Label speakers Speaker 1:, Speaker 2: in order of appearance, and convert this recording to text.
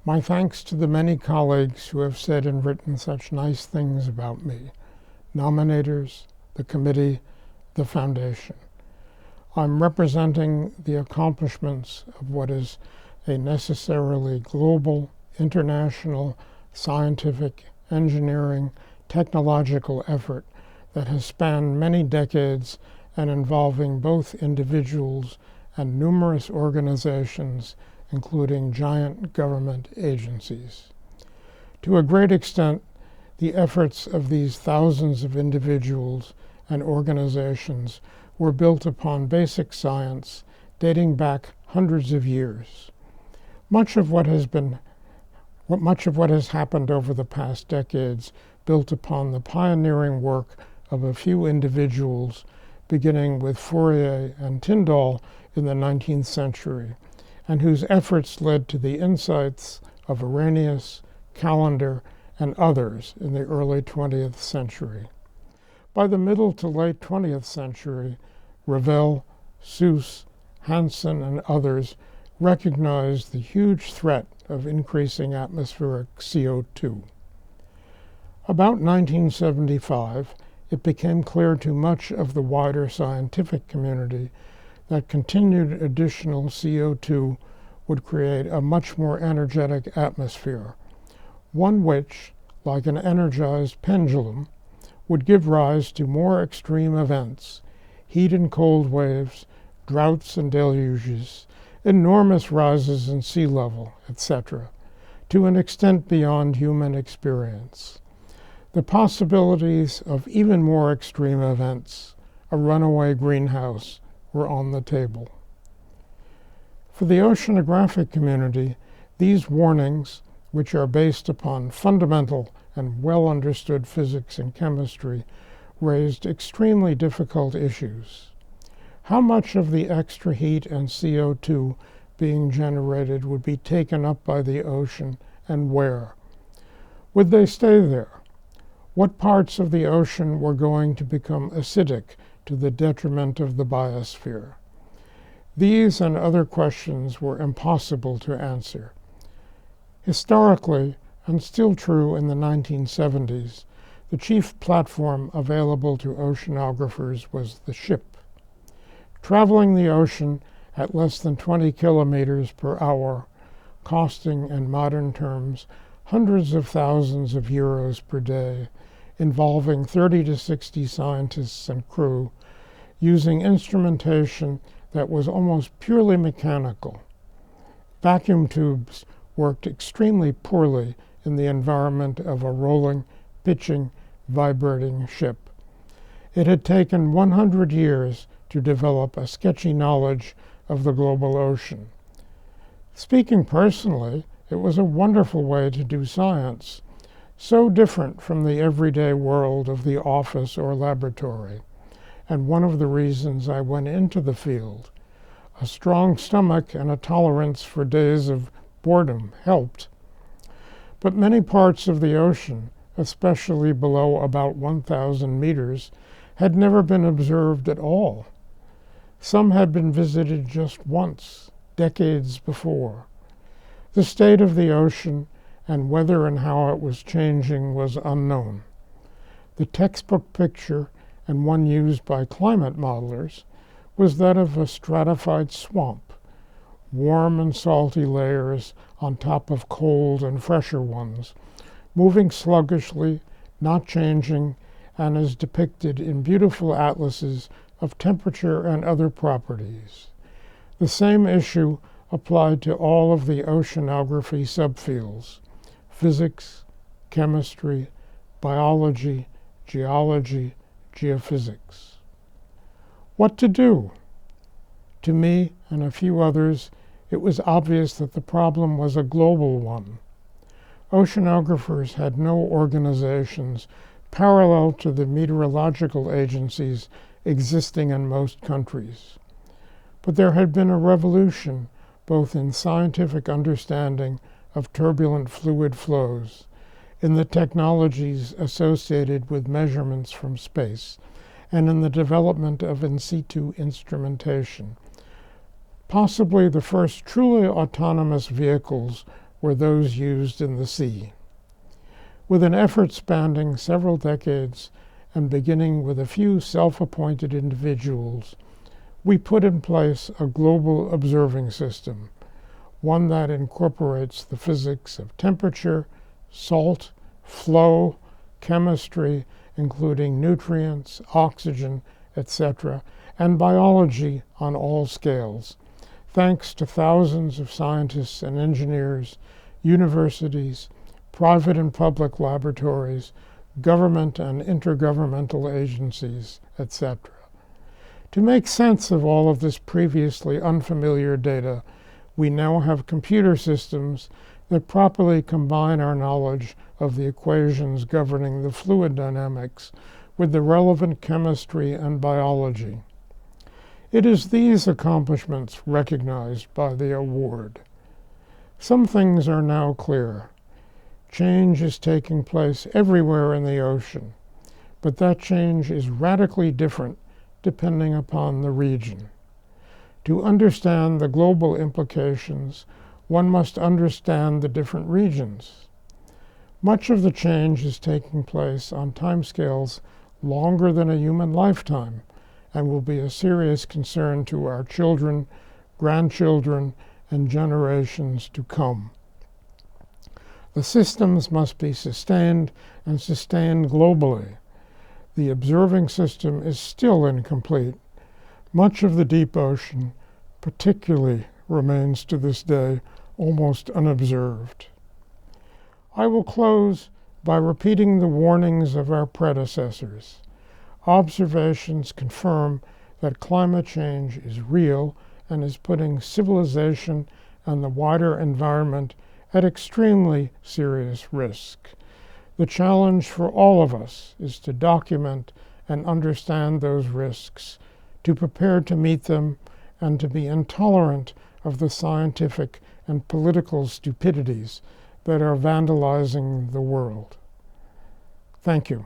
Speaker 1: My thanks to the many colleagues who have said and written such nice things about me, nominators, the committee, the foundation. I'm representing the accomplishments of what is a necessarily global, international, scientific, engineering, technological effort that has spanned many decades and involving both individuals and numerous organizations, including giant government agencies. To a great extent, the efforts of these thousands of individuals and organizations were built upon basic science dating back hundreds of years. Much of what has happened over the past decades built upon the pioneering work of a few individuals, beginning with Fourier and Tyndall in the 19th century, and whose efforts led to the insights of Arrhenius, Callendar, and others in the early 20th century. By the middle to late 20th century, Revel, Suess, Hansen, and others recognized the huge threat of increasing atmospheric CO2. About 1975, it became clear to much of the wider scientific community that continued additional CO2 would create a much more energetic atmosphere, one which, like an energized pendulum, would give rise to more extreme events, heat and cold waves, droughts and deluges, enormous rises in sea level, etc., to an extent beyond human experience. The possibilities of even more extreme events, a runaway greenhouse, were on the table. For the oceanographic community, these warnings, which are based upon fundamental and well-understood physics and chemistry, raised extremely difficult issues. How much of the extra heat and CO2 being generated would be taken up by the ocean, and where? Would they stay there? What parts of the ocean were going to become acidic to the detriment of the biosphere? These and other questions were impossible to answer. Historically, and still true in the 1970s, the chief platform available to oceanographers was the ship. Traveling the ocean at less than 20 kilometers per hour, costing, in modern terms, hundreds of thousands of euros per day, involving 30 to 60 scientists and crew, using instrumentation that was almost purely mechanical. Vacuum tubes worked extremely poorly in the environment of a rolling, pitching, vibrating ship. It had taken 100 years to develop a sketchy knowledge of the global ocean. Speaking personally, it was a wonderful way to do science, so different from the everyday world of the office or laboratory, and one of the reasons I went into the field. A strong stomach and a tolerance for days of boredom helped. But many parts of the ocean, especially below about 1,000 meters, had never been observed at all. Some had been visited just once, decades before. The state of the ocean and whether and how it was changing was unknown. The textbook picture, and one used by climate modelers, was that of a stratified swamp, warm and salty layers on top of cold and fresher ones, moving sluggishly, not changing, and as depicted in beautiful atlases of temperature and other properties. The same issue applied to all of the oceanography subfields: physics, chemistry, biology, geology, geophysics. What to do? To me and a few others, it was obvious that the problem was a global one. Oceanographers had no organizations parallel to the meteorological agencies existing in most countries. But there had been a revolution both in scientific understanding of turbulent fluid flows, in the technologies associated with measurements from space, and in the development of in situ instrumentation. Possibly the first truly autonomous vehicles were those used in the sea. With an effort spanning several decades and beginning with a few self-appointed individuals, we put in place a global observing system, one that incorporates the physics of temperature, salt, flow, chemistry, including nutrients, oxygen, etc., and biology on all scales, thanks to thousands of scientists and engineers, universities, private and public laboratories, government and intergovernmental agencies, etc. To make sense of all of this previously unfamiliar data, we now have computer systems that properly combine our knowledge of the equations governing the fluid dynamics with the relevant chemistry and biology. It is these accomplishments recognized by the award. Some things are now clear. Change is taking place everywhere in the ocean, but that change is radically different depending upon the region. To understand the global implications, one must understand the different regions. Much of the change is taking place on timescales longer than a human lifetime and will be a serious concern to our children, grandchildren, and generations to come. The systems must be sustained and sustained globally. The observing system is still incomplete. Much of the deep ocean, particularly, remains to this day almost unobserved. I will close by repeating the warnings of our predecessors. Observations confirm that climate change is real and is putting civilization and the wider environment at extremely serious risk. The challenge for all of us is to document and understand those risks, to prepare to meet them, and to be intolerant of the scientific and political stupidities that are vandalizing the world. Thank you.